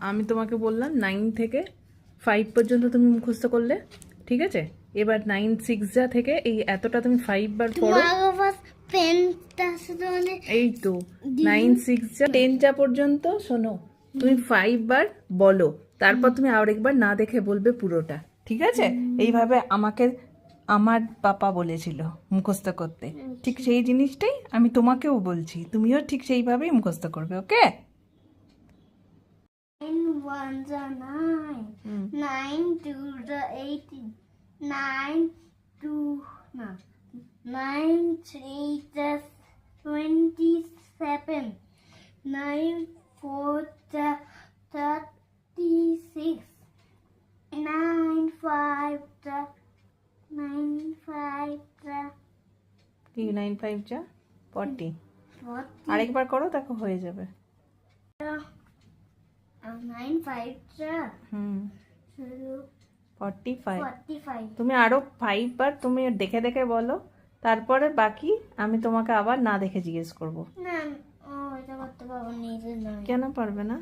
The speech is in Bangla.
আমি তোমাকে বললাম 9 থেকে 5 পর্যন্ত তুমি মুখস্থ করলে, ঠিক আছে? এবার 9 6 যা থেকে এই এতটা তুমি 5 বার পড়ো। এই তো 9 6 যা 10 যা পর্যন্ত শোনো, তুমি 5 বার বলো, তারপর তুমি আরেকবার না দেখে বলবে পুরোটা, ঠিক আছে? এইভাবে আমাকে আমার পাপা বলেছিল মুখস্থ করতে, ঠিক সেই জিনিসটাই আমি তোমাকেও বলছি, তুমিও ঠিক সেইভাবেই মুখস্থ করবে, ওকে? 9 1s are 9. 9 2s are 18. 9 2 no. 9 3s are 27. 9 4s are 36. 9 5s are 9 5s are কি 9 5 যা 40। 40. আরেকবার করো, দেখো হয়ে যাবে। 9 5s are 45। 45. তুমি আরো 5 বার তুমি দেখে দেখে বলো, তারপরে বাকি আমি তোমাকে আবার না দেখে জিজ্ঞেস করব। না ও এটা করতে পারবো না, কেন পারবে না?